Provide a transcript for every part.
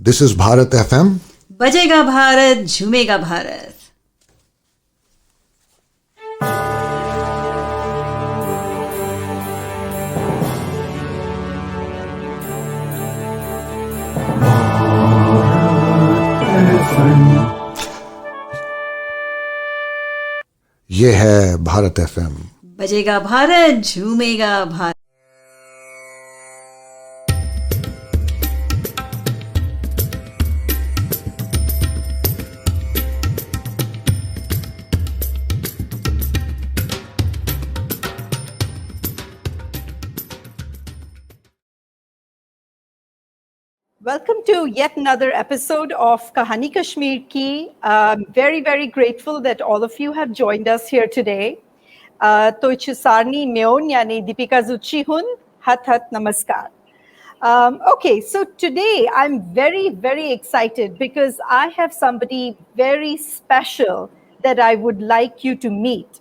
This is Bharat FM. बजेगा भारत झूमेगा भारत. ये है भारत FM. बजेगा Bharat झूमेगा Bharat. Welcome to yet another episode of Kahani Kashmir Ki. Very, very grateful that all of you have joined us here today. Toichu Sarni Myon yani Deepika Zuchi Hun, Hat Hat Namaskar. Okay, so today I'm very, very excited because I have somebody very special that I would like you to meet.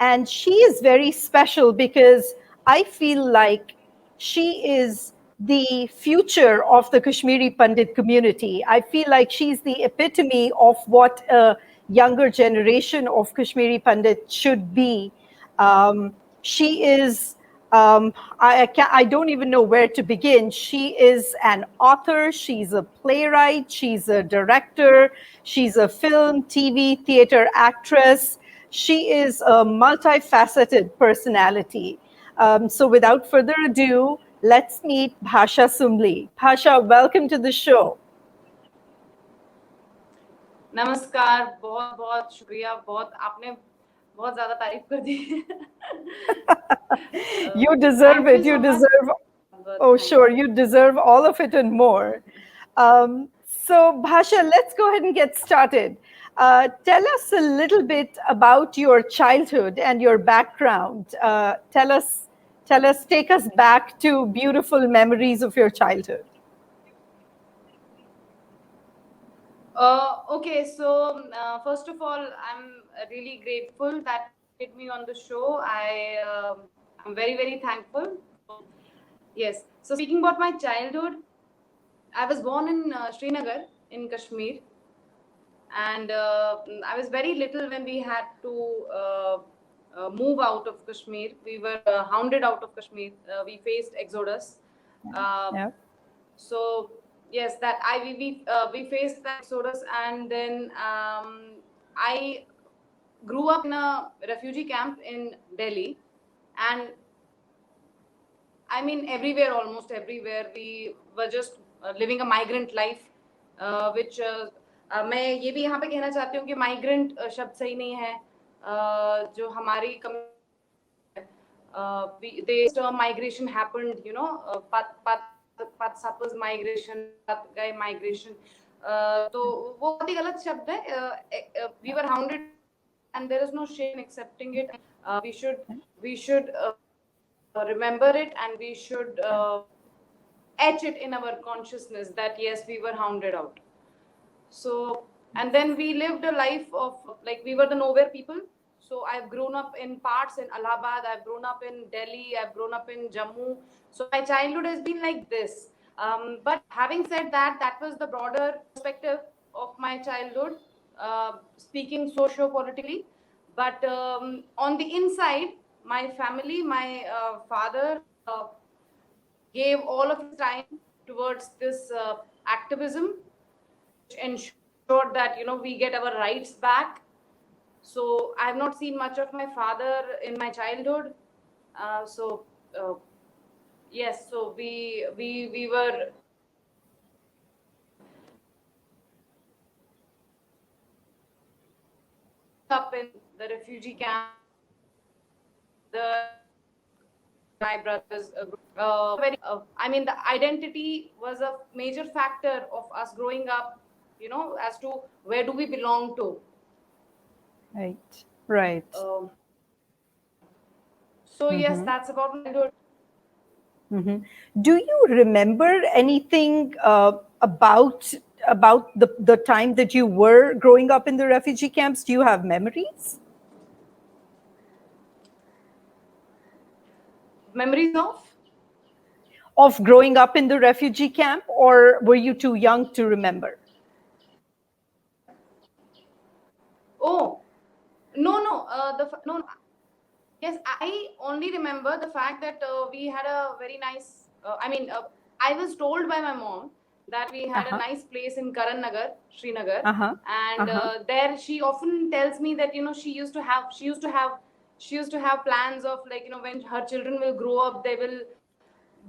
And she is very special because I feel like she is the future of the Kashmiri Pandit community. I feel like she's the epitome of what a younger generation of Kashmiri Pandit should be. She is, I don't even know where to begin. She is an author, she's a playwright, she's a director, she's a film, TV, theater actress. She is a multifaceted personality. So without further ado, let's meet Bhasha Sumli. Bhasha, welcome to the show. नमस्कार, बहुत बहुत शुक्रिया. बहुत आपने बहुत ज़्यादा तारीफ कर दी. You deserve it. You deserve. Oh, sure. You deserve all of it and more. So, Bhasha, let's go ahead and get started. Tell us a little bit about your childhood and your background. Take us back to beautiful memories of your childhood. Okay, so first of all, I'm really grateful that you had me on the show. I'm very, very thankful. Yes, so speaking about my childhood, I was born in Srinagar in Kashmir, and I was very little when we had to move out of Kashmir. We were hounded out of Kashmir. We faced exodus. Yeah. So yes, that we faced that exodus, and then I grew up in a refugee camp in Delhi, and I mean everywhere, almost everywhere, we were just living a migrant life, which मैं ये भी यहाँ पे कहना चाहती हूँ कि migrant शब्द सही नहीं है. जो हमारी this term migration happened, you know, Suppers migration, Patgai migration. तो वो बहुत ही गलत शब्द है. We were hounded, and there is no shame in accepting it. We should remember it, and we should etch it in our consciousness that yes, we were hounded out. So, and then we lived a life of, like, we were the nowhere people. So I've grown up in parts in Allahabad, I've grown up in Delhi, I've grown up in Jammu. So my childhood has been like this. But having said that, that was the broader perspective of my childhood, speaking socio-politically. But on the inside, my family, my father gave all of his time towards this activism, which ensured that, you know, we get our rights back. So I have not seen much of my father in my childhood. Yes, so we were up in the refugee camp. My brothers, I mean, the identity was a major factor of us growing up, you know, as to where do we belong to. Right, right. So yes, that's about my childhood. Do you remember anything about the time that you were growing up in the refugee camps? Do you have memories? Memories of? of growing up in the refugee camp, or were you too young to remember? Oh, no. No. Yes, I only remember the fact that we had a very nice. I was told by my mom that we had a nice place in Karan Nagar, Srinagar, and there she often tells me that she used to have plans of, like, when her children will grow up, they will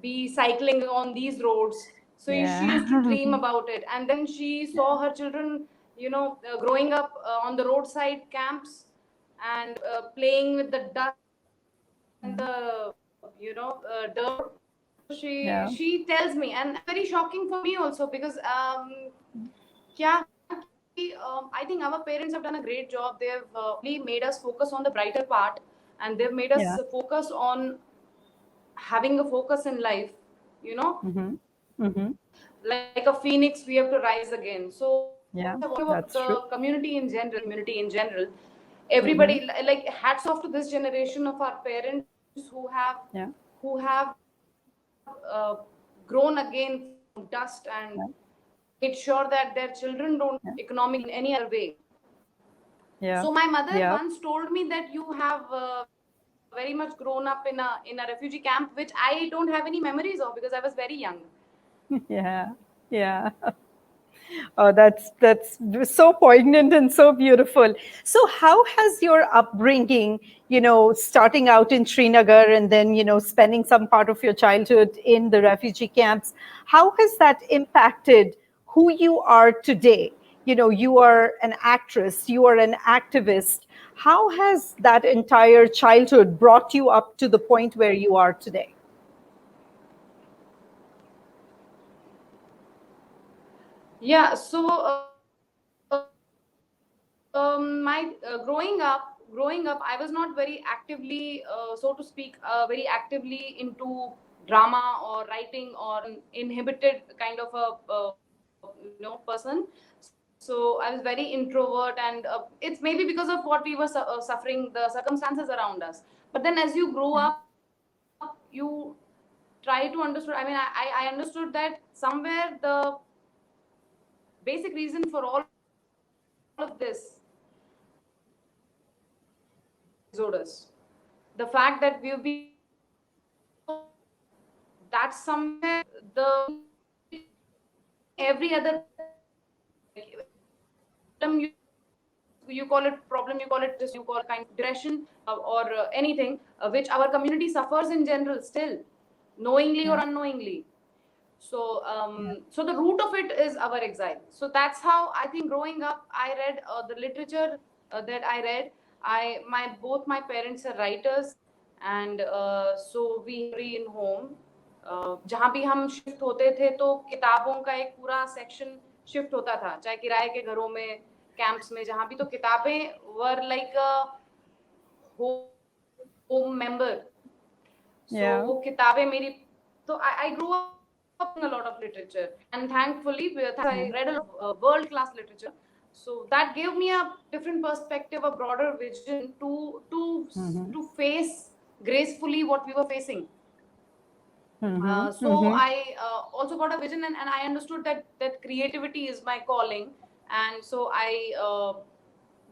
be cycling on these roads. So she used to dream about it, and then she saw her children, growing up on the roadside camps and playing with the dust and the dirt. She tells me, and very shocking for me also, because I think our parents have done a great job. They've really made us focus on the brighter part, and they've made us focus on having a focus in life, like a phoenix, we have to rise again. So that's the true. community in general, everybody, like, hats off to this generation of our parents who have grown again from dust and made sure that their children don't economic in any other way. So my mother once told me that you have very much grown up in a refugee camp, which I don't have any memories of because I was very young. Yeah. Oh, that's so poignant and so beautiful. So how has your upbringing, starting out in Srinagar and then, spending some part of your childhood in the refugee camps, how has that impacted who you are today? You are an actress, you are an activist. How has that entire childhood brought you up to the point where you are today? Yeah, so my growing up, I was not very actively, so to speak, very actively into drama or writing or inhibited kind of a person. So I was very introvert, and it's maybe because of what we were suffering, the circumstances around us. But then as you grow up, you try to understand. I mean, I understood that somewhere the basic reason for all of this exodus, the fact that we've been, that's somewhere the every other problem, you call it problem, you call it just, you call kind of depression or anything which our community suffers in general still, knowingly or unknowingly. So so the root of it is our exile. So that's how I think growing up I read the literature that I read. Both my parents are writers, and so we in home, जहाँ भी हम shift होते थे तो किताबों का एक पूरा सेक्शन शिफ्ट होता था, चाहे किराए के घरों में, कैंप्स में, जहाँ भी, तो किताबें were like home member. So वो किताबें मेरी, तो I grew up in a lot of literature, and thankfully I read a lot of world-class literature. So that gave me a different perspective, a broader vision to face gracefully what we were facing. So I also got a vision, and I understood that creativity is my calling, and so I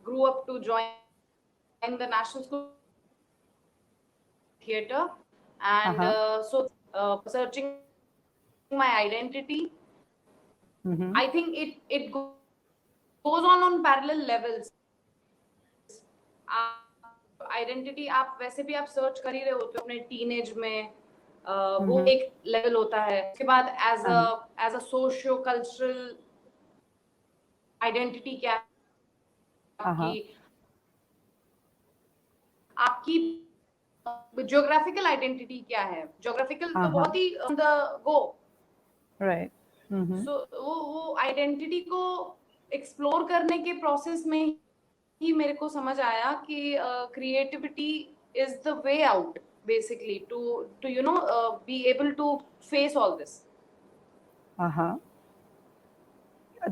grew up to join the National School Theatre, and so searching my identity. I think it goes on parallel levels. Identity आप वैसे भी आप search कर ही रहे होते हो अपने teenage में, वो एक लेवल होता है. उसके बाद as a socio cultural identity क्या आपकी ज्योग्राफिकल आइडेंटिटी क्या है. ज्योग्राफिकल तो बहुत ही on the go, right. So वो आइडेंटिटी को एक्सप्लोर करने के प्रोसेस में ही मेरे को समझ आया कि creativity is the way out, basically, to be able to face all this.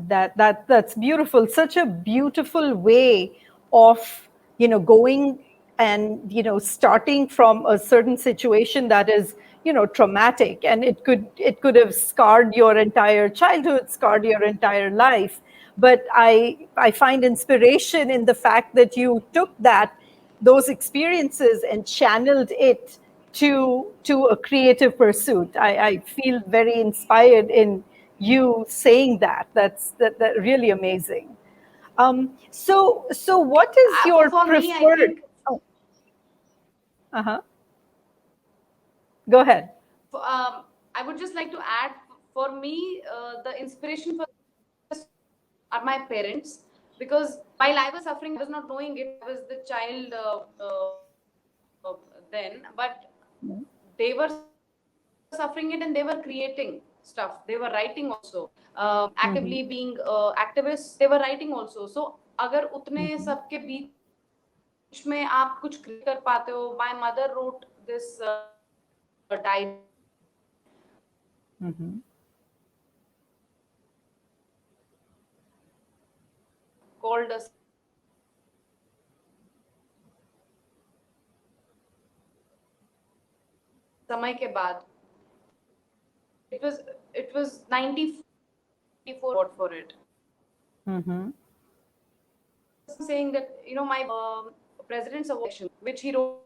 That's beautiful. Such a beautiful way of going and starting from a certain situation that is traumatic, and it could have scarred your entire childhood, scarred your entire life. But I find inspiration in the fact that you took those experiences and channeled it to a creative pursuit. I feel very inspired in you saying that. That's really amazing. So what is your For me, I preferred? think, Go ahead. I would just like to add, for me, the inspiration for this are my parents, because while I was suffering, I was not knowing it. I was the child then, but they were suffering it and they were creating stuff. They were writing also, actively being activists. They were writing also. So, अगर उतने सबके बीच में आप कुछ कर पाते हो, my mother wrote this diary. Called us समय के बाद. It was 94 vote for it. Saying that, my president's election, which he wrote.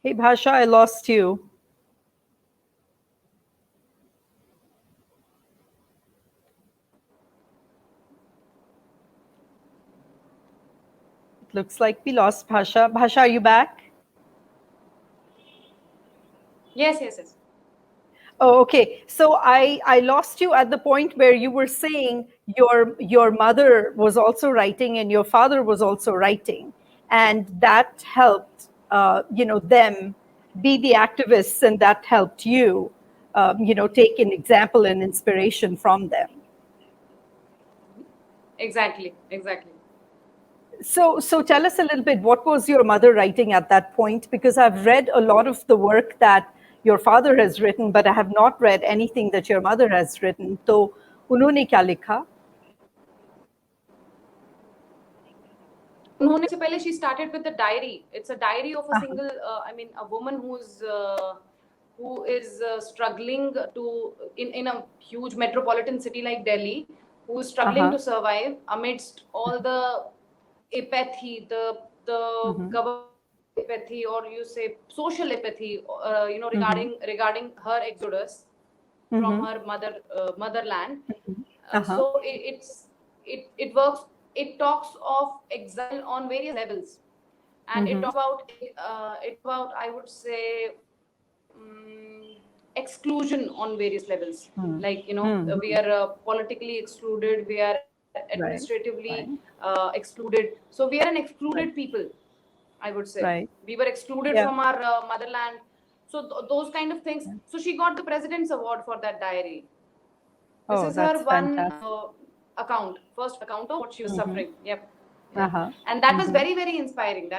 Hey, Bhasha, I lost you. It looks like we lost Bhasha. Bhasha, are you back? Yes. Oh, okay. So I lost you at the point where you were saying your mother was also writing and your father was also writing, and that helped them be the activists, and that helped you take an example and inspiration from them. Exactly. So tell us a little bit, what was your mother writing at that point? Because I've read a lot of the work that your father has written, but I have not read anything that your mother has written. So, उन्होंने क्या लिखा? उन्होंने से पहले she started with the diary. It's a diary of a single, a woman who is struggling in a huge metropolitan city like Delhi, who is struggling to survive amidst all the apathy, the government apathy, or you say social apathy, regarding her exodus from her motherland. So it works. It talks of exile on various levels, and it talks about I would say exclusion on various levels. Like we are politically excluded, we are administratively excluded. So we are an excluded people, I would say. We were excluded from our motherland. So those kind of things. So she got the President's Award for that diary. This is her first account of what she was suffering. Yep. And that was very, very inspiring.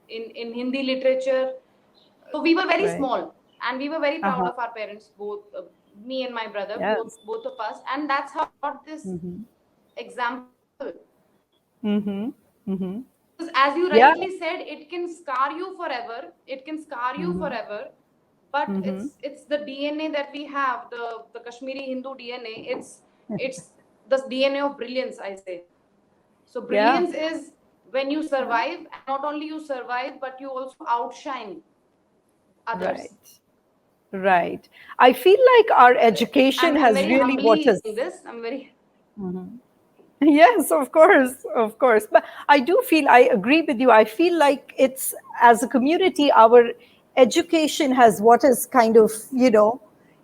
In Hindi literature. So we were very small, and we were very proud of our parents, both me and my brother, both of us. And that's how I got this example. Because as you rightly said, it can scar you forever. But it's the DNA that we have, the Kashmiri Hindu DNA. It's the DNA of brilliance, I say. So brilliance is when you survive, and not only you survive, but you also outshine others. Right. I feel like our education has really what has this. I'm very. Yes, of course. But I agree with you. I feel like it's, as a community, our education has what has kind of,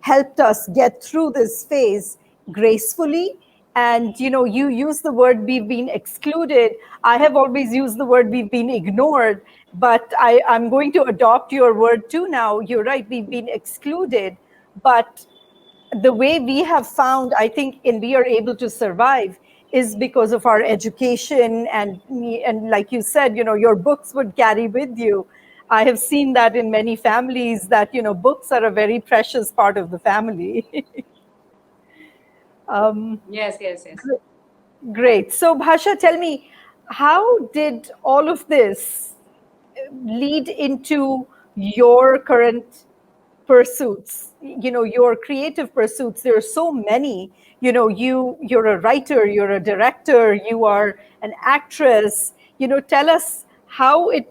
helped us get through this phase gracefully. And, you use the word we've been excluded. I have always used the word we've been ignored, but I'm going to adopt your word too now. You're right, we've been excluded. But the way we have found, I think, and we are able to survive is because of our education, and like you said, your books would carry with you. I have seen that in many families that, books are a very precious part of the family. Yes, yes, yes. Great. So, Bhasha, tell me, how did all of this lead into your current pursuits? Your creative pursuits. There are so many. You're a writer, you're a director, you are an actress. Tell us how it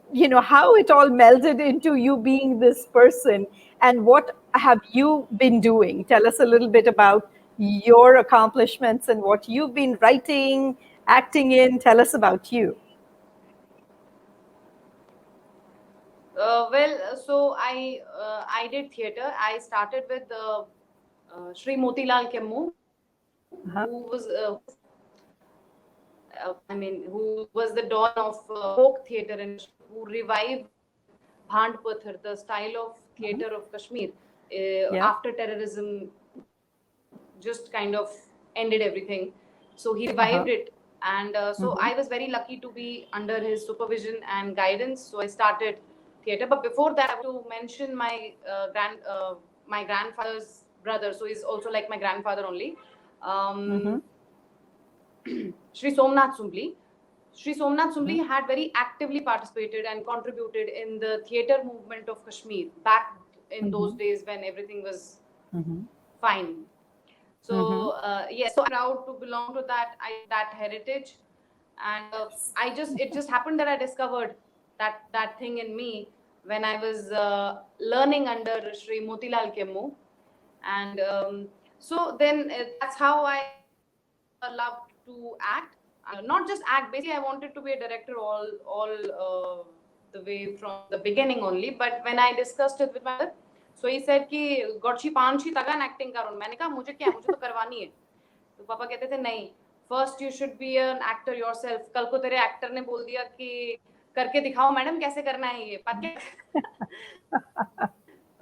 all melded into you being this person, and what have you been doing? Tell us a little bit about your accomplishments and what you've been writing, acting in. Tell us about you. So I did theater. I started with Shri Motilal Kemmu, Uh-huh. who was who was the dawn of folk theatre and who revived Bhand Pathar, the style of theatre of Kashmir, Yeah. after terrorism just kind of ended everything. So he revived it, and so I was very lucky to be under his supervision and guidance. So I started theatre. But before that, I have to mention my grandfather's brother. So he's also like my grandfather only. Shri Somnath Sumbli. Shri Somnath Sumbli had very actively participated and contributed in the theatre movement of Kashmir back in those days when everything was fine. So yes, so I'm proud to belong to that heritage, and it just happened that I discovered that thing in me when I was learning under Shri Motilal Kemmu, and so then that's how I loved to act. Not just act. Basically, I wanted to be a director all the way from the beginning only. But when I discussed it with my mother, so he said कि गौरची Panchi तगन acting करूँ. मैंने कहा मुझे क्या, मुझे तो करवानी है. तो पापा कहते थे नहीं, first you should be an actor yourself. कल को तेरे एक्टर ने बोल दिया कि करके दिखाओ मैडम कैसे करना है ये. तो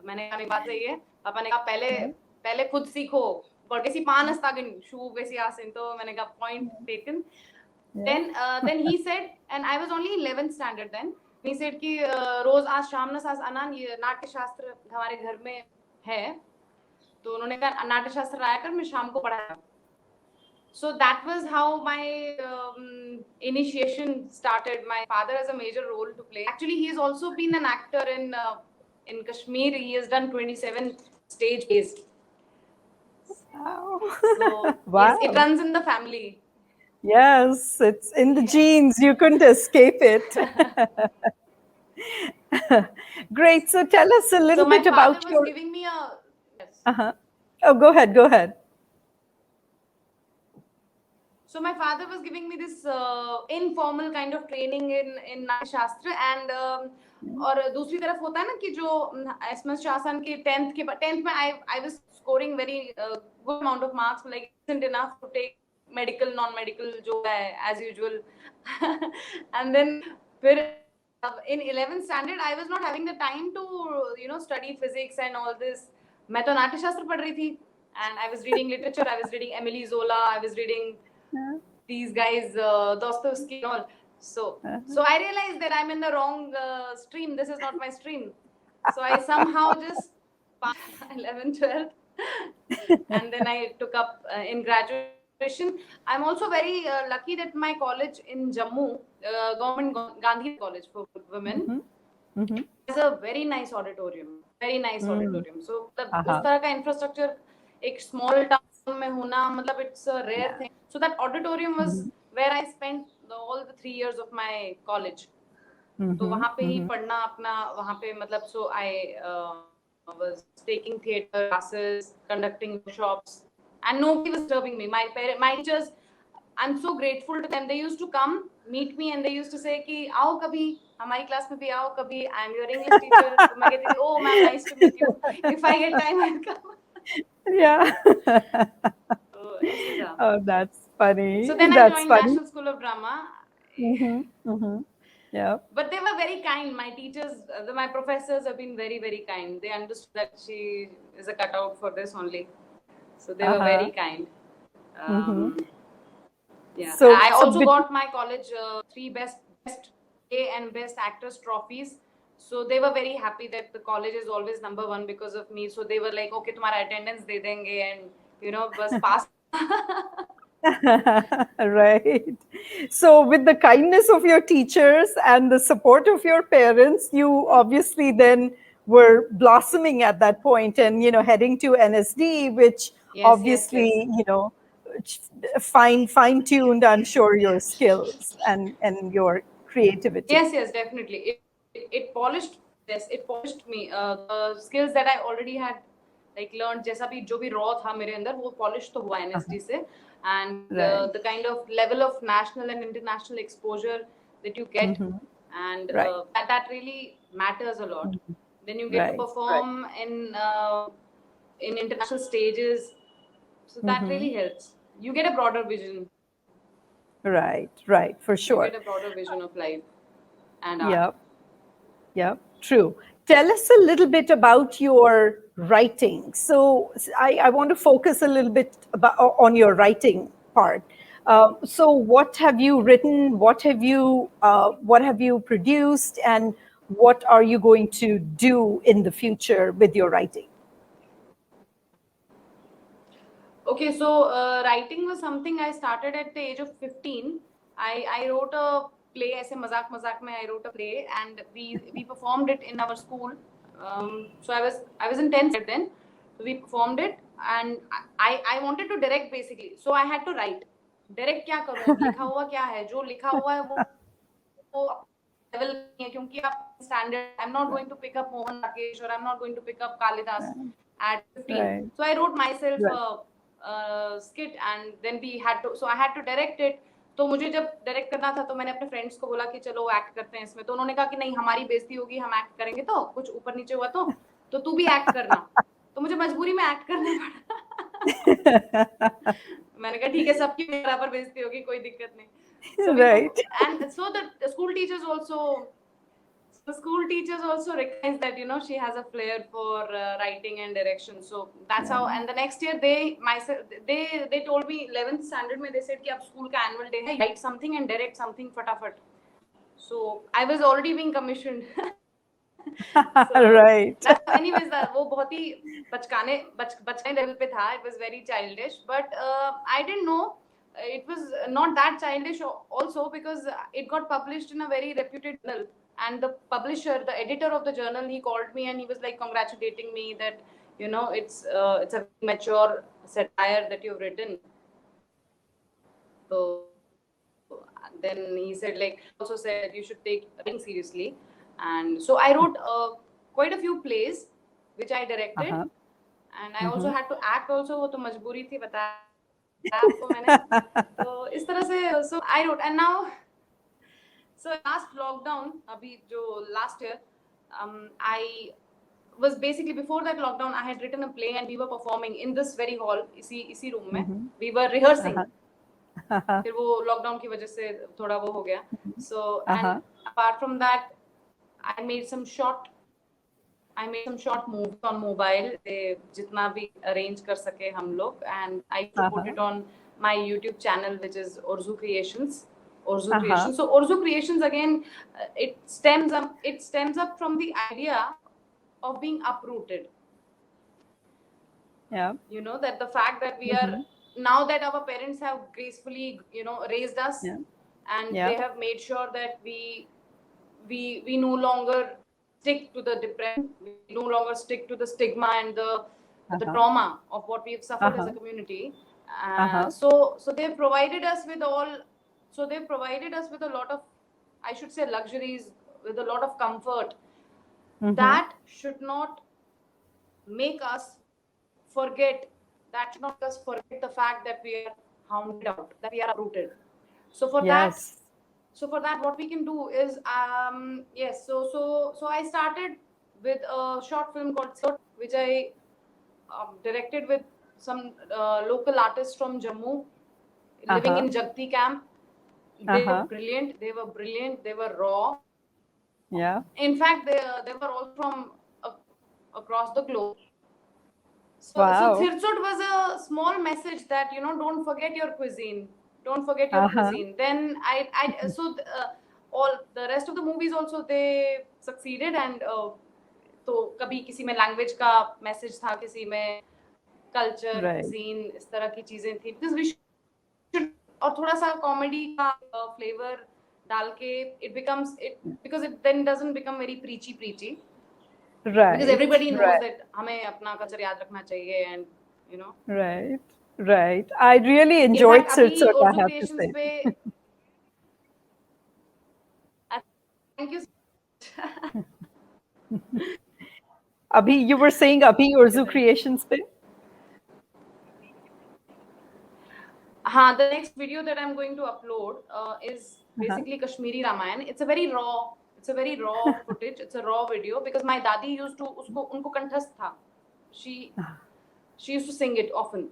मैंने कहा बात सही है. पापा ने कहा पहले खुद सीखो. Gorgesi panas tagin shu besi asin. तो मैंने कहा point taken. Then he said, and I was only 11th standard then. He said कि रोज आज शाम ना सास अनान ये नाट्य शास्त्र हमारे घर में है. तो उन्होंने कहा नाट्य शास्त्र आया कर मैं शाम को पढ़ाया. So that was how my initiation started. My father has a major role to play. Actually, he has also been an actor in Kashmir. He has done 27 stage plays. Wow. So Wow. yes, it runs in the family. Yes, it's in the genes. You couldn't escape it. Great. So tell us a little bit about So my father your. was giving me a. Yes. Oh, go ahead. Go ahead. So my father was giving me this informal kind of training in नाट्य शास्त्र and और दूसरी तरफ होता है ना कि जो एसएमएस शासन के 10th में I was scoring very good amount of marks, like isn't enough to take medical non-medical जो है as usual. And then फिर in 11th standard I was not having the time to study physics and all this. मैं तो नाट्य शास्त्र पढ़ रही थी and I was reading literature. I was reading Emily Zola. I was reading these guys, Dostoevsky and all. So I realized that I'm in the wrong stream. This is not my stream. So I somehow just passed 11th, 12th, and then I took up in graduation. I'm also very lucky that my college in Jammu, Government Gandhi College for Women, has a very nice auditorium. Very nice auditorium. So उस तरह का infrastructure एक small town में होना, मतलब it's a rare thing. So that auditorium was where I spent all the 3 years of my college. तो वहाँ पे ही पढ़ना अपना वहाँ पे मतलब so I was taking theatre classes, conducting workshops, and nobody was disturbing me. My teachers, I'm so grateful to them. They used to come meet me and they used to say कि आओ कभी हमारी class में भी आओ कभी. I'm your English teacher. तो मैं कहती थी oh ma'am, nice to meet you. If I get time I'll come. Yeah. So, Oh, that's funny. so then That's I joined funny. National School of Drama. Yeah. But they were very kind. My teachers, my professors have been very, very kind. They understood that she is a cutout for this only. So they were very kind. Yeah. So- I so also bet- got my college 3 best A and best actress trophies. So they were very happy that the college is always number one because of me. So they were like, okay, तुम्हारा attendance दे देंगे and बस pass. Right. So, with the kindness of your teachers and the support of your parents, you obviously then were blossoming at that point and, heading to NSD, which Yes, obviously, yes. fine tuned, I'm sure, your skills and your creativity. Yes, definitely. It polished. Yes, it polished me. The skills that I already had like learned, जैसा भी जो भी raw था मेरे अंदर वो polish तो हुआ NSD से, and Right. the kind of level of national and international exposure that you get, and Right. that really matters a lot. Then you get Right, to perform in international stages, so that really helps. You get a broader vision. Right, for sure. You get a broader vision of life and art. Yep. Yeah, true. Tell us a little bit about your writing. So I want to focus a little bit on your writing part. So what have you written? What have you produced? And what are you going to do in the future with your writing? Okay, so writing was something I started at the age of 15. I wrote a play, ऐसे मजाक में I wrote a play, and we performed it in our school. So I was in 10th then. So we performed it, and I wanted to direct basically. So I had to write. Direct क्या करूँ? लिखा हुआ क्या है? जो लिखा हुआ है वो level नहीं है क्योंकि आप standard. I'm not going to pick up Mohan Rakesh or I'm not going to pick up Kalidas at 15. Right. So I wrote myself skit, and then I had to direct it. तो मुझे जब direct करना था तो मैंने अपने friends को बोला कि चलो एक्ट करते हैं इसमें, तो उन्होंने कहा कि नहीं हमारी बेइज्जती होगी, हम एक्ट करेंगे तो कुछ ऊपर नीचे हुआ तो तू भी एक्ट करना। तो मुझे मजबूरी में एक्ट करना पड़ा। मैंने कहा ठीक है, सबकी बराबर बेइज्जती होगी, कोई दिक्कत नहीं। So right. And so the school teachers also recognize that she has a flair for writing and direction. So that's how. And the next year they told me 11th standard में they said कि अब school का annual day है, write something and direct something फटाफट. So I was already being commissioned. Right. Anyways, वो बहुत ही बचकाने level पे था. It was very childish, but I didn't know. It was not that childish also because it got published in a very reputed journal, and the publisher, the editor of the journal, he called me and he was like congratulating me that it's a mature satire that you've written. So then he said also said you should take writing seriously, and so I wrote quite a few plays which I directed, and I also had to act also. वो तो मजबूरी थी बताया आपको मैंने। तो इस तरह से so I wrote, and now so last lockdown अभी जो last year I was basically, before that lockdown I had written a play and we were performing in this very hall, इसी room में we were rehearsing. फिर वो lockdown की वजह से थोड़ा वो हो गया. So and apart from that I made some short movies on mobile, जितना भी arrange कर सके हम लोग, and I put it on my YouTube channel, which is Orzu Creations. Creations. So Orzu Creations again, it stems up from the idea of being uprooted. Yeah. That the fact that we are now that our parents have gracefully raised us, and they have made sure that we no longer stick to the depression, we no longer stick to the stigma and the trauma of what we've suffered as a community. So they've provided us with a lot of, I should say, luxuries, with a lot of comfort. That should not make us forget the fact that we are hounded out, that we are uprooted. So for that, what we can do is, so I started with a short film called Slut, which I directed with some local artists from Jammu, living in Jagti camp. They were brilliant. They were raw. Yeah. In fact, they were all from across the globe. So Thirsut was a small message that don't forget your cuisine. Don't forget your cuisine. Then all the rest of the movies also they succeeded, and तो कभी किसी में language का message था, किसी में culture, Right. cuisine, इस तरह की चीजें थी, because we should, और थोड़ा सा कॉमेडी का फ्लेवर डाल के it becomes it, because it then doesn't become very preachy Right. because everybody knows right. that हमें अपना कल्चर याद रखना चाहिए, and you know. Right. Right. I really In enjoyed fact, अभी Sirsot, I Urdu have to creations say. पे thank you. Abhi, you were saying Abhi Urdu Creations pe? हाँ, the next video that I'm going to upload is basically Kashmiri Ramayan. It's a very raw footage. It's a raw video because my dadi used to उनको कंठस्थ था. She used to sing it often.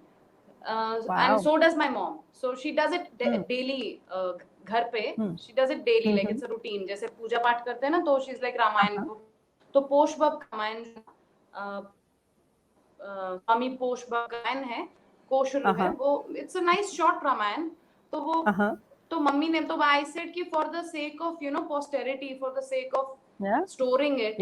Wow. And so does my mom. So she does it daily घर पे. She does it daily, like it's a routine. जैसे पूजा पाठ करते हैं ना, तो she's like रामायण. तो पोषबब रामायण, स्वामी पोषबब रामायण है, कोशर में, वो it's a nice short Ramayan. तो वो तो मम्मी ने, तो I said कि for the sake of, you know, posterity, for the sake of storing it,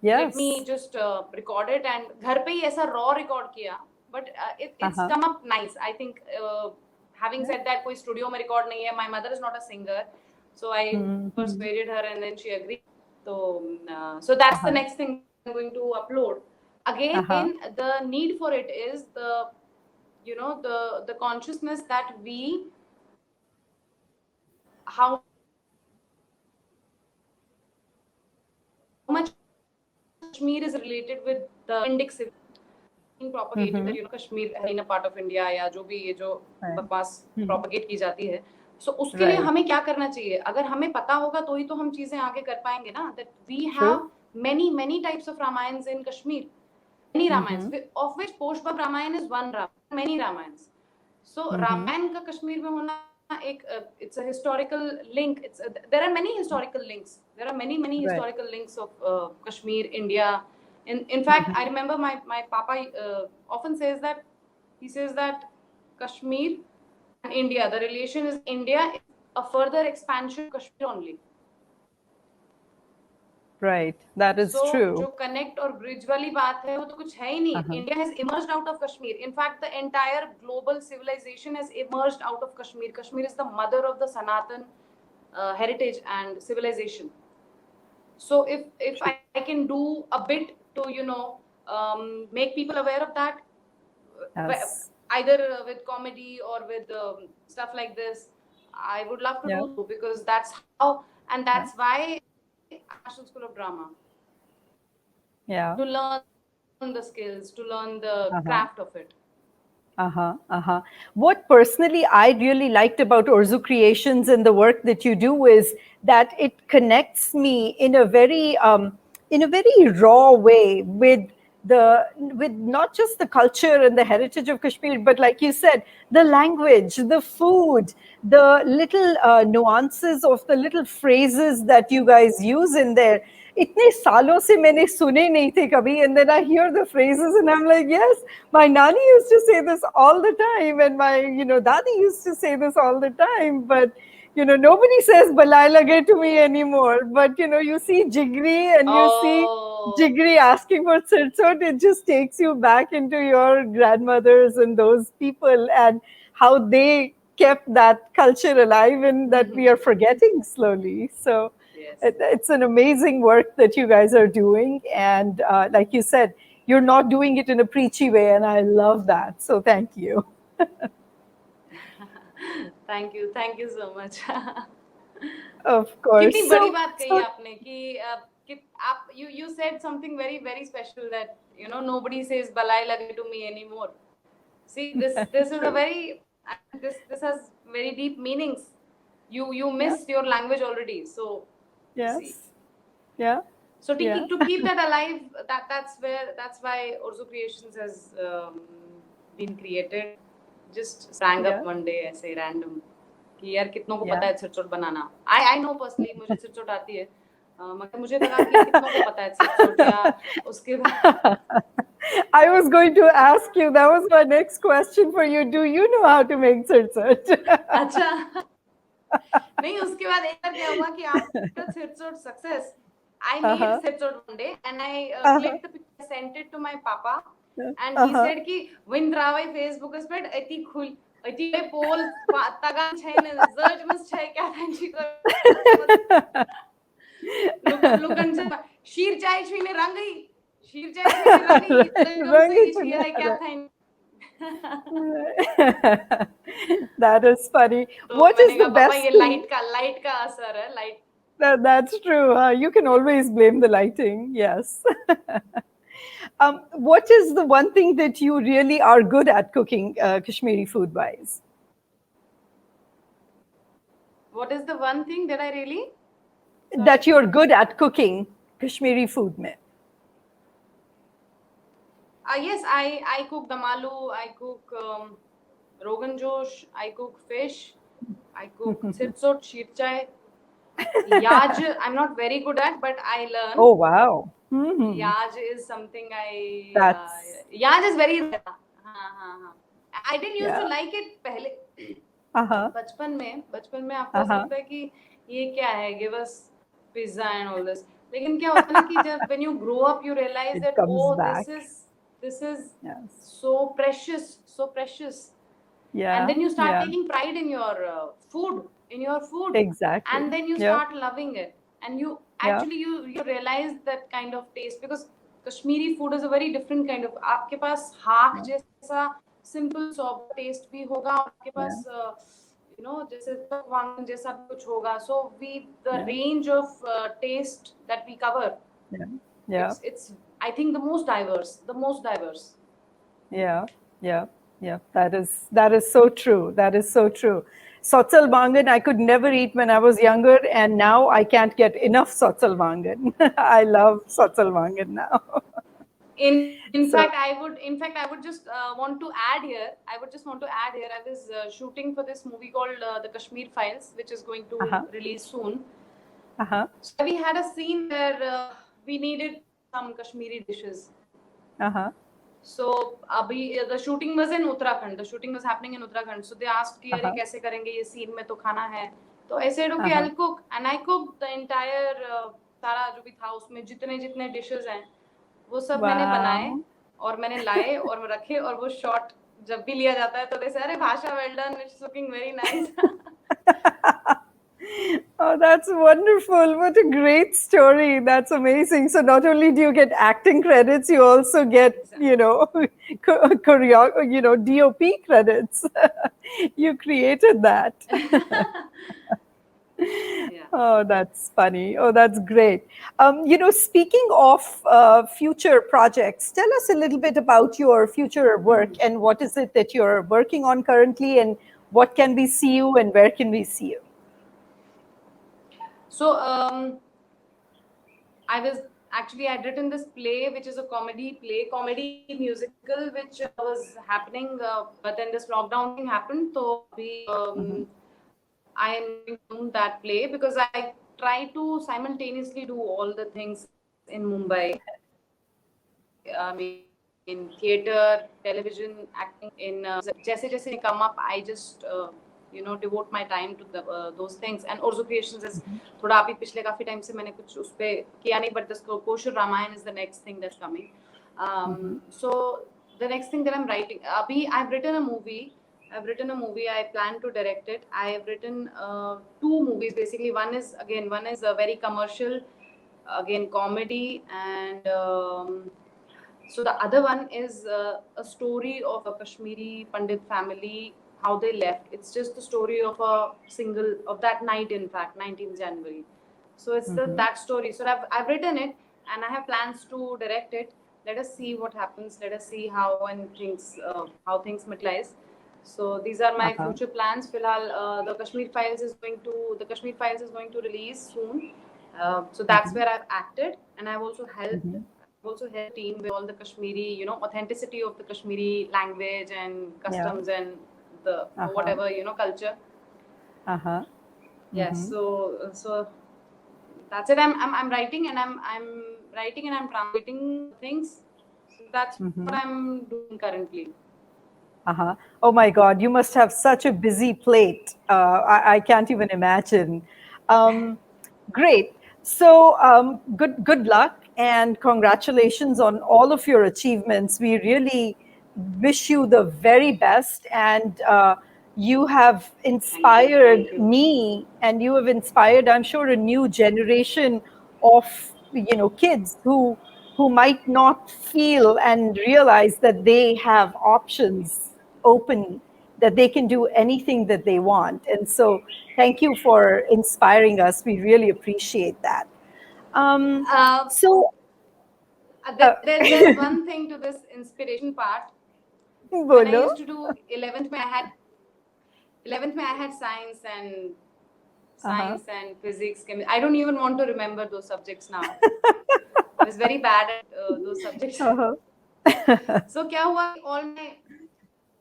let me just record it, and घर पे ही ऐसा raw record किया, but it's come up nice. I think having said that, कोई studio में record नहीं है. My mother is not a singer, so I persuaded her, and then she agreed. So that's the next thing I'm going to upload. Again, the need for it is the, you know, the consciousness that we, how much Kashmir is related with the Indic civilization propagated that, you know, Kashmir is a part of India, या जो भी ये जो बकवास propagate की जाती है. So उसके लिए हमें क्या करना चाहिए? अगर हमें पता होगा तो ही तो हम चीजें आगे कर पाएंगे ना. That we have many types of Ramayans in Kashmir. Many Ramayans, of which Poshbab Ramayan is one Ramayana. Many Ramayans. So Ramayan का कश्मीर में होना एक, it's a historical link. There are many historical links. There are many historical links of Kashmir, India. In fact, I remember my papa often says that, he says that Kashmir and India, the relation is India is a further expansion of Kashmir only. Right, that is true. जो connect और bridge वाली बात है, वो तो कुछ है ही नहीं. India has emerged out of Kashmir. In fact, the entire global civilization has emerged out of Kashmir. Kashmir is the mother of the Sanatan heritage and civilization. So if I can do a bit to, you know, make people aware of that, either with comedy or with stuff like this, I would love to do so, because that's how, and that's why National School of Drama. To learn the skills, to learn the craft of it. What personally I really liked about Urdu Creations and the work that you do is that it connects me in a very raw way with not just the culture and the heritage of Kashmir, but like you said, the language, the food, the little nuances of the little phrases that you guys use in there. इतने सालों से मैंने सुने नहीं थे कभी, and then I hear the phrases and I'm like, yes, my nani used to say this all the time, and my, you know, dadi used to say this all the time, but you know, nobody says balai lage to me anymore. But you know, you see Jigri and you see Jigri asking for Sirsot, it just takes you back into your grandmothers and those people and how they kept that culture alive and that we are forgetting slowly. So it's an amazing work that you guys are doing. And like you said, you're not doing it in a preachy way, and I love that. So thank you. Thank you so much. Of course. कितनी बड़ी बात कही आपने कि आप you said something very special, that you know, nobody says balai lage to me anymore. See, this is a very, this has very deep meanings. You missed your language already, so see. So to keep that alive, that's why Urdu Creations has been created. Just sprang up one day ऐसे random कि यार कितनों को पता है सिरचोट बनाना. I know personally, मुझे सिरचोट आती है, मगर मुझे लगा कि कितनों को पता है सिरचोट, या उसके बाद I was going to ask you, that was my next question for you. Do you know how to make sirsot? अच्छा. नहीं, उसके बाद एक बार क्या हुआ कि after Sirsod success, I made Sirsod one day and I clicked the picture, sent it to my papa, and he said ki Wind Rawai Facebook spread eti khul eti poll tagan chain search must chai kya thanchi look and शीर चाय छुईने रंग गई शीर चाय छुईने रंग गई Rangi शीर है क्या था That is funny. तो What मैंने is कहा the पापा best ये thing? लाइट का असर है light That's true. You can always blame the lighting. Yes. What is the one thing that you really are good at cooking, Kashmiri food wise? What is the one thing that I really That you're good at cooking Kashmiri food mein. yes, I cook damalu, I cook rogan josh, I cook fish, I cook sirsot, sheer chai. Yaj, I'm not very good at, but I learn. Oh wow. Mm-hmm. Yaj is something I. That's Yaj is very. I didn't used to like it पहले. बचपन में आपको ऐसा लगता है कि ये क्या है? Give us pizza and all this. लेकिन क्या होता है ना कि जब when you grow up, you realize It that comes back. this is Yes. so precious, so precious. Yeah. And then you start yeah. taking pride in your food, Exactly. and then you Yeah. start loving it, and you actually you realize that kind of taste, because Kashmiri food is a very different kind of. आपके पास हाक जैसा simple soft taste भी होगा, आपके पास you know जैसे पकवान जैसा कुछ होगा. So the range of taste that we cover, it's I think the most diverse. Yeah. That is so true. That is so true. Sotsal Wangan I could never eat when I was younger, and now I can't get enough Sotsal Wangan. I love Sotsal Wangan now. In fact, I would just want to add here. I was shooting for this movie called The Kashmir Files, which is going to release soon. So we had a scene where we needed some Kashmiri dishes. So the shooting was in Uttarakhand. The shooting was happening in Uttarakhand. So they asked कि अरे कैसे करेंगे ये scene में तो खाना है. तो I said okay, I'll cook, and I cooked the entire सारा जो भी था उसमें जितने dishes हैं वो सब मैंने बनाए और मैंने लाए और रखे, और वो shot जब भी लिया जाता है तो they say अरे भाषा well done, it's looking very nice. Oh, that's wonderful. What a great story. That's amazing. So not only do you get acting credits, you also get, DOP credits. You created that. Yeah. Oh, that's funny. Oh, that's great. Speaking of future projects, tell us a little bit about your future work and what is it that you're working on currently, and what can we see you and where can we see you? So I'd written this play, which is a comedy musical, which was happening, but then this lockdown thing happened. So I am doing that play because I try to simultaneously do all the things in Mumbai. In theater, television, acting, in जैसे come up, I just devote my time to those things. And Orzo Creations is थोड़ा अभी पिछले काफी time से मैंने कुछ उस पे किया नहीं, but this Koshur Ramayan is the next thing that's coming. So the next thing that I'm writing, अभी I've written a movie. I plan to direct it. I have written 2 movies basically. One is a very commercial, again comedy, and so the other one is a story of a Kashmiri Pandit family, how they left. It's just the story of that night, in fact, 19th January. So it's that story. So I've written it, and I have plans to direct it. Let us see what happens. Let us see how things materialize. So these are my future plans. Filhal, the Kashmir Files is going to release soon. So that's where I've acted, and I've also helped. Help team with all the Kashmiri, authenticity of the Kashmiri language and customs and the whatever, culture. Yes. So that's it. I'm writing and I'm translating things. So that's what I'm doing currently. Uh-huh. Oh my God, you must have such a busy plate. I can't even imagine. Um, Great. So good luck and congratulations on all of your achievements. We really wish you the very best, and you have inspired Thank you. me, and you have inspired, I'm sure, a new generation of kids who might not feel and realize that they have options open, that they can do anything that they want. And so thank you for inspiring us. We really appreciate that. Um, Uh, so, uh, there's one thing to this inspiration part. When I bolo. used to do 11th, I had Uh-huh. science and physics, chemistry. I don't even want to remember those subjects now. I was very bad at those subjects. Uh-huh. So क्या हुआ, all my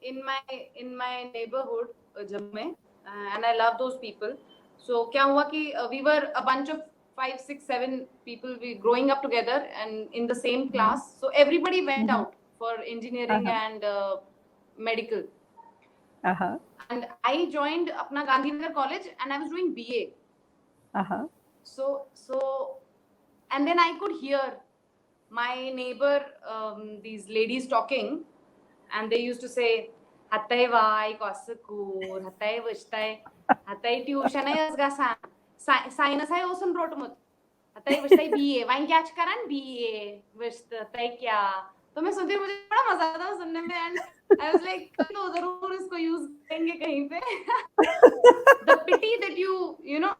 in my neighborhood Jammu में, and I love those people. So क्या हुआ कि we were a bunch of 5, 6, 7 people, we growing up together and in the same class. So everybody went out for engineering and medical. Uh-huh. And I joined अपना Gandhinagar college and I was doing BA. Uh-huh. So and then I could hear my neighbor, these ladies talking, and they used to say, "Hatay vai kosukur, hatay vishtai, hatay tuition ay asgasan, sinus ay osun brotomut, hatay vishtai BA, vain kya karan BA, visht hatay kya." तो मैं सुनती मुझे बड़ा मजा आता सुनने में, and I was like, तो जरूर इसको यूज करेंगे कहीं पे. The pity that you know,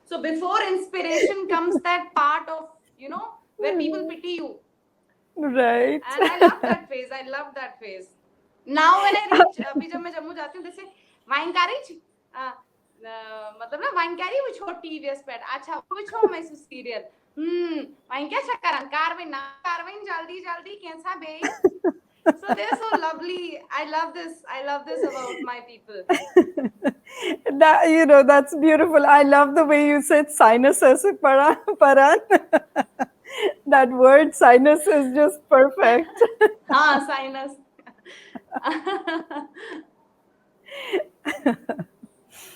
so before inspiration comes that part of, where people pity you. Right. And I love that phase. I love that phase. Now when I reach, अभी जब मैं जम्मू जाती हूँ, they say, wine carriage? मतलब ना wine carry which हो TVS pad. अच्छा which हो मैं serial. Wine क्या चक्करन? Carvin जल्दी कैसा बे? So they're so lovely. I love this about my people. That's beautiful. I love the way you said sinuses, Paran. That word sinus is just perfect. हाँ sinus.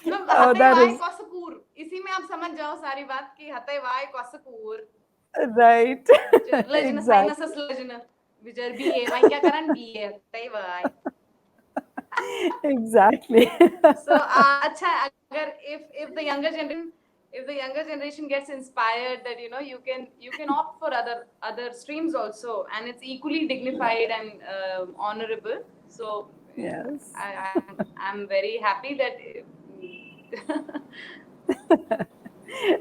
That हतई is कोसकूर, इसी में आप समझ जाओ सारी बात कि हतई वाई कोसकूर. right. Legend, Exactly. sinus legend. विजर BA, वाई क्या करन BA, हतई वाई. Exactly. So अच्छा, अगर if the younger generation gets inspired, that you can opt for other streams also, and it's equally dignified and honorable. So Yes. I'm very happy that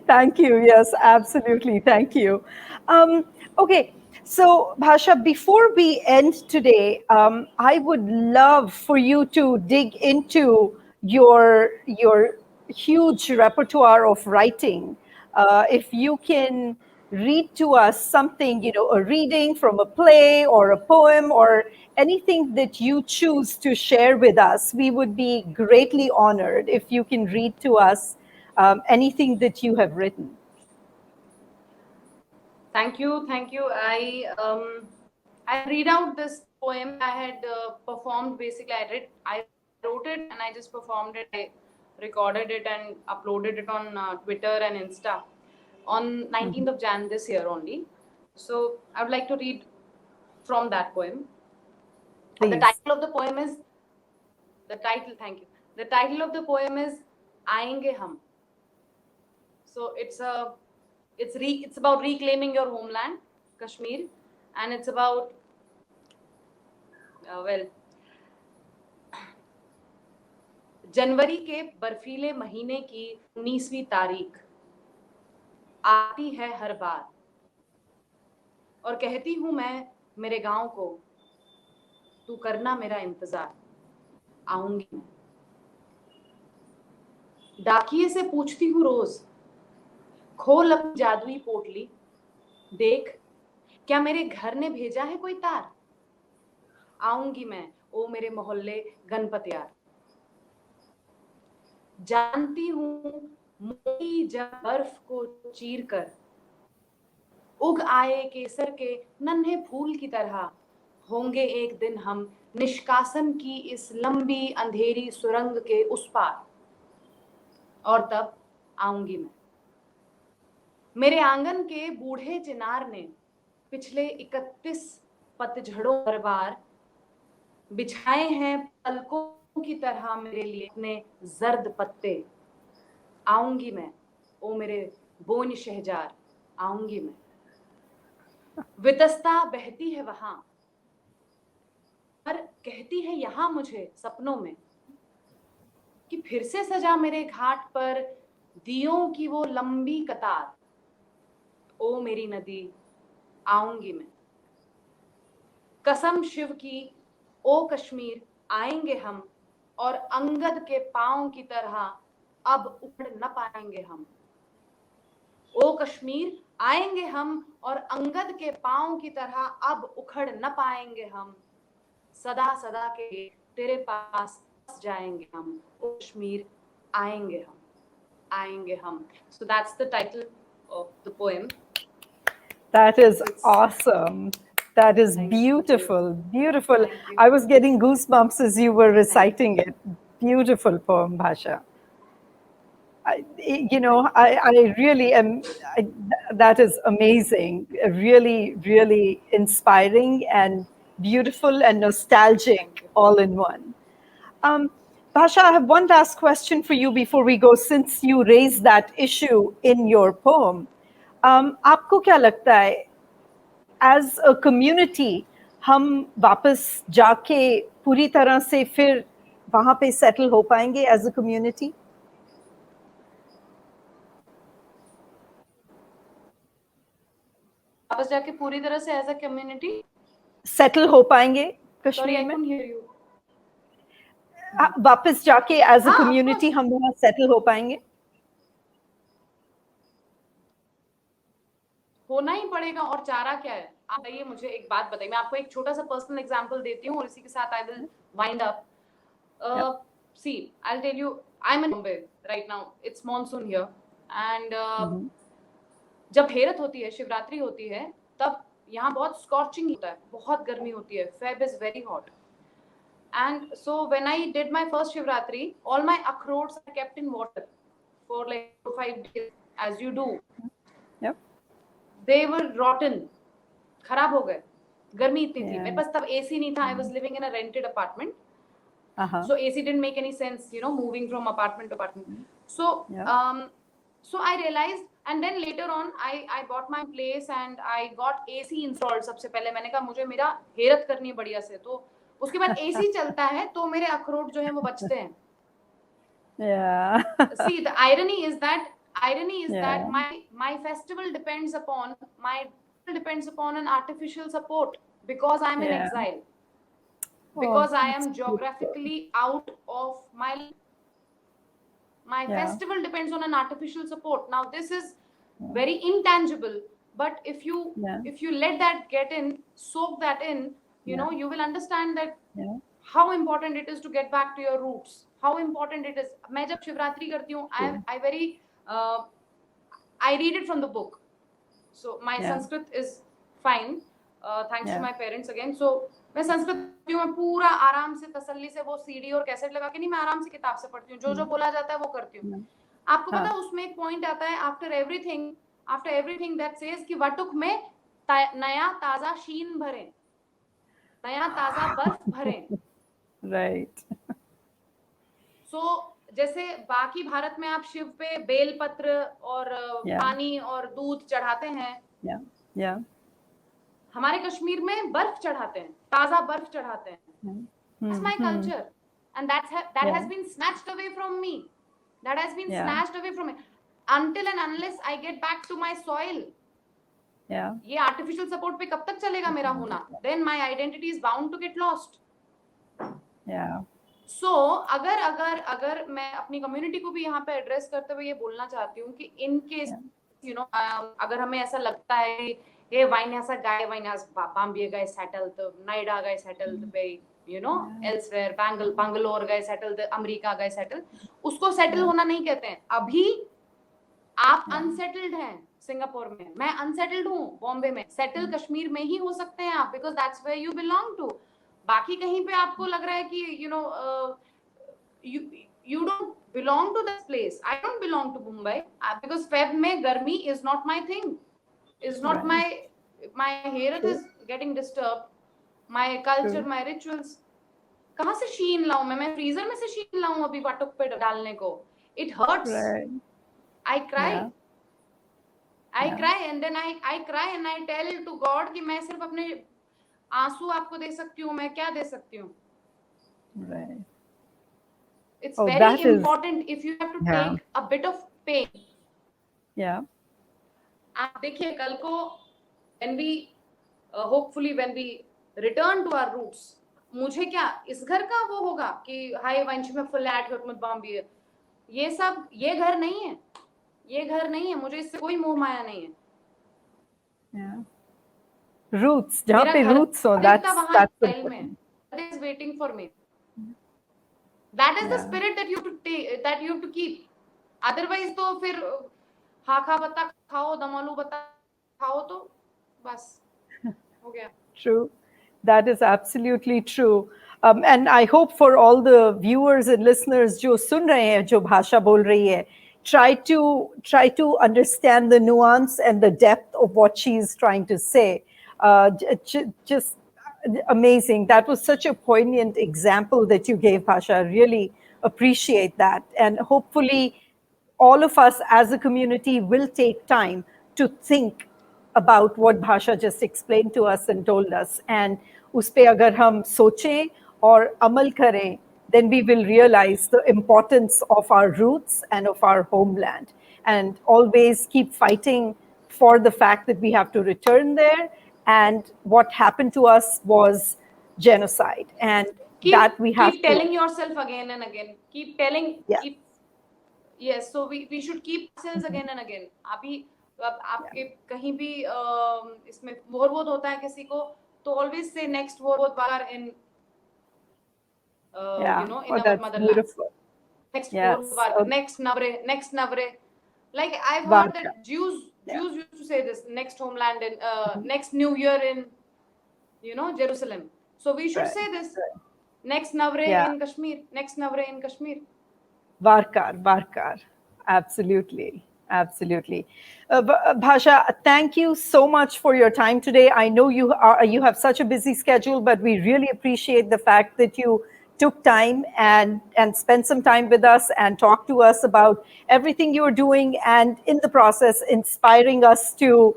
Thank you. Yes, absolutely. Thank you. Okay. So, Bhasha, before we end today, I would love for you to dig into your huge repertoire of writing. If you can read to us something, a reading from a play or a poem or anything that you choose to share with us, we would be greatly honored if you can read to us anything that you have written. Thank you. I read out this poem I had performed. Basically, I wrote it and I just performed it. I recorded it and uploaded it on Twitter and Insta on 19th of Jan this year only. So I would like to read from that poem. The Please. title of the poem is Thank you. The title of the poem is Aayenge Hum. So it's about reclaiming your homeland, Kashmir, and it's about जनवरी के बर्फीले महीने की 19वीं तारीख आती है हर बार, और कहती हूँ मैं मेरे गांव को, तू करना मेरा इंतजार, आऊंगी मैं. डाकिये से पूछती हूँ रोज, खोल अपनी जादुई पोटली, देख क्या मेरे घर ने भेजा है कोई तार, आऊंगी मैं ओ मेरे मोहल्ले गणपत यार. जानती हूँ मोती जब बर्फ को चीर कर उग आए केसर के नन्हे फूल की तरह, होंगे एक दिन हम निष्कासन की इस लंबी अंधेरी सुरंग के उस पार, और तब आऊंगी मैं। मेरे आंगन के बूढ़े चिनार ने पिछले 31 पतझड़ों पर बार बिछाए हैं पलकों की तरह मेरे लिए अपने जर्द पत्ते। आऊंगी मैं, ओ मेरे बोन शहजार, आऊंगी मैं। वितस्ता बहती है वहां, पर कहती है यहां मुझे सपनों में कि फिर से सजा मेरे घाट पर दियों की वो लंबी कतार। ओ मेरी नदी, आऊंगी मैं। कसम शिव की, ओ कश्मीर आएंगे हम, और अंगद के पांव की तरह अब उखड़ न पाएंगे हम। ओ कश्मीर आएंगे हम, और अंगद के पांव की तरह अब उखड़ न पाएंगे हम। सदा सदा के लिए तेरे पास जाएंगे हम। ओ कश्मीर आएंगे हम, आएंगे हम। So that's the title of the poem. That is awesome. That is Thank you. beautiful, beautiful. Thank you. I was getting goosebumps as you were reciting it. Beautiful poem, Bhasha. I really am. That is amazing. Really, really inspiring and beautiful and nostalgic all in one. Bhasha, I have one last question for you before we go, since you raised that issue in your poem. आपको क्या लगता है, as a community, हम वापस जाके पूरी तरह से फिर वहाँ पे settle हो पाएंगे as a community? वापस जाके पूरी तरह से एज अ कम्युनिटी Settle हो पाएंगे सॉरी कश्मीर आई में? Couldn't hear you. वापस जाके as a हाँ, of community course. हम वहाँ settle हो पाएंगे? होना ही पड़ेगा, और चारा क्या है? आप बताइए, मुझे एक बात बताइए। मैं आपको एक छोटा सा पर्सनल एग्जांपल देती हूँ और इसी के साथ I will wind up. See I will tell you, I am in Bombay right now, it's monsoon here, and जब हेरत होती है, शिवरात्रि होती है, तब यहाँ बहुत स्कॉर्चिंग होता है, बहुत गर्मी होती है। Feb is very hot, and so when I did my first Shivratri, all my akhrots are kept in water for like 4-5 days, as you do. Yep. They were rotten, खराब हो गए। गर्मी इतनी थी, Yeah. मेरे पास तब AC नहीं था। I was living in a rented apartment, Uh-huh. so AC didn't make any sense, you know, moving from apartment to apartment. So Yeah. so I realized, and then later on I bought my place and I got AC installed। सबसे पहले मैंने कहा मुझे मेरा हेरत करनी है बढ़िया से, तो उसके बाद AC चलता है तो मेरे अखरोट जो है वो बचते हैं। Yeah. See, the irony is that Yeah. my festival depends upon an artificial support, because I am in Yeah. exile, because I am that's geographically out of my Yeah. festival depends on an artificial support. Now this is very intangible, but if you let that get in, soak that in, you know, you will understand that Yeah. how important it is to get back to your roots, how important it is. मैं जब शिवरात्रि करती हूँ, I read it from the book, so my Yeah. Sanskrit is fine, thanks Yeah. to my parents again. So मैं संस्कृत पढ़ती हूँ, मैं पूरा आराम से तसल्ली से वो सीडी और कैसेट लगा के नहीं, मैं आराम से किताब से पढ़ती हूँ, जो जो बोला जाता है वो करती हूँ। आपको पता है उसमें एक पॉइंट आता है, आफ्टर एवरीथिंग दैट सेज कि वटुक में नया ताजा शीन भरें, नया ताजा बर्फ भरें। Right. सो जैसे बाकी भारत में आप शिव पे बेलपत्र और पानी और दूध चढ़ाते हैं, Yeah. Yeah. हमारे कश्मीर में बर्फ चढ़ाते हैं, ताजा बर्फ चढ़ाते हैं। That's my culture, and that has been snatched away from me. That has been snatched away from me until and unless I get back to my soil. Yeah. ये artificial support पे कब तक चलेगा मेरा होना? Then my identity is bound to get lost. Yeah. So अगर मैं अपनी कम्युनिटी को भी यहाँ पे एड्रेस करते हुए ये बोलना चाहती हूँ कि इन केस यू नो, अगर हमें ऐसा लगता है ये वाइन्यासा गाय वाइन्यास बाम्बे गए सेटल, तो नोएडा गए सेटल, पे यू नो एल्सवेयर बैंगलोर गए सेटल, अमेरिका गए सेटल, उसको सेटल होना नहीं कहते हैं। अभी आप अनसेटल्ड हैं सिंगापुर में, मैं अनसेटल्ड हूँ बॉम्बे में, सेटल कश्मीर में ही हो सकते हैं आप, because that's where you belong to. बाकी कहीं पे आपको लग रहा है कि you don't belong to this place. I don't belong to Mumbai because Feb में गर्मी is not my thing. Is not my health is getting disturbed. My culture, my rituals. कहाँ से शीन लाऊं मैं फ्रीजर में से शीन लाऊं अभी वाटुक पे डालने को? It hurts. Right. I cry. Yeah. I cry and then I cry and I tell to God कि मैं सिर्फ अपने आंसू आपको दे सकती हूँ, मैं क्या दे सकती हूँ? Right. It's Oh, very that is- important if you have to Yeah. take a bit of pain. Yeah. आप देखिए कल को when we hopefully when we return to our roots, मुझे क्या इस घर का वो होगा कि हाय वंश में फ्लैट हुकूमत बॉम्बे है, ये सब ये घर नहीं है, ये घर नहीं है, मुझे इससे कोई मोह माया नहीं है. Yeah. Roots, जहाँ मेरा पे घर roots हो, दिखता that's वहाँ that's Israel में important. that is waiting for me. That is the Yeah. spirit that you have to take, that you have to keep. Otherwise तो फिर हाखा बत्ता खाओ, दमालू बत्ता खाओ तो बस हो गया. True. That is absolutely true. And I hope for all the viewers and listeners जो सुन रहे हैं, जो भाषा बोल रही है, try to understand the nuance and the depth of what she is trying to say. Just amazing. That was such a poignant example that you gave, Bhasha. I really appreciate that. And hopefully all of us as a community will take time to think about what Bhasha just explained to us and told us. And उस पे अगर हम सोचें और अमल करें, then we will realize the importance of our roots and of our homeland. And always keep fighting for the fact that we have to return there. And what happened to us was genocide. And that we have keep telling yourself again and again. Keep telling. Yeah. Keep, yes, so we should keep ourselves again and again. अभी अब आपके कहीं भी इसमें वोरवोद होता है किसी को तो always say next वोरवोद bar in yeah. in Oh, our that's motherland. beautiful. Next Yes. वोरवोद Oh. next navre. Like I've Varka. heard that Jews Yeah. used to say this next homeland in next New Year in Jerusalem. So we should Right. say this next Navre Yeah. in Kashmir. Next Navre in Kashmir. Varkar. Absolutely. Bhasha, thank you so much for your time today. I know you have such a busy schedule, but we really appreciate the fact that you took time and spent some time with us and talked to us about everything you're doing, and in the process inspiring us to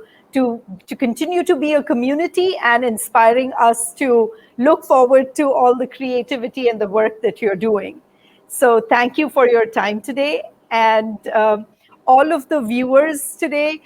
continue to be a community and inspiring us to look forward to all the creativity and the work that you're doing. So thank you for your time today. And all of the viewers today,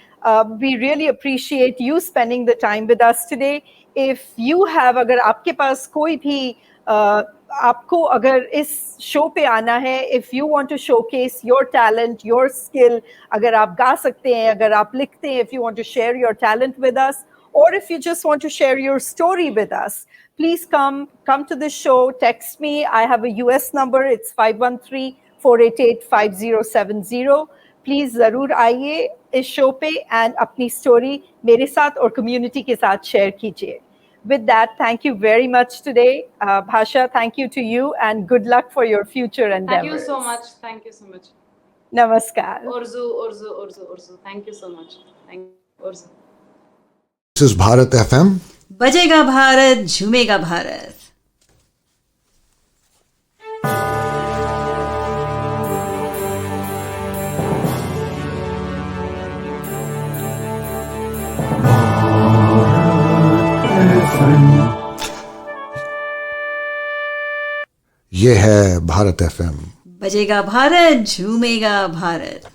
we really appreciate you spending the time with us today. If you have, अगर आपके पास कोई भी आपको अगर इस show पे आना है, if you want to showcase your talent, your skill, अगर आप गा सकते हैं, अगर आप लिखते हैं, if you want to share your talent with us, or if you just want to share your story with us, please come to the show. Text me. I have a US number. It's 513-488-5070. Please जरूर आइए इस show पे and अपनी story मेरे साथ और community के साथ share कीजिए. With that, thank you very much today. Bhasha, thank you to you and good luck for your future endeavors. Thank you so much. Thank you so much. Namaskar. Urzu. Thank you so much. Thank you, Urzu. This is Bharat FM. बजेगा भारत झूमेगा भारत. ये है Bharat FM. बजेगा भारत झूमेगा भारत.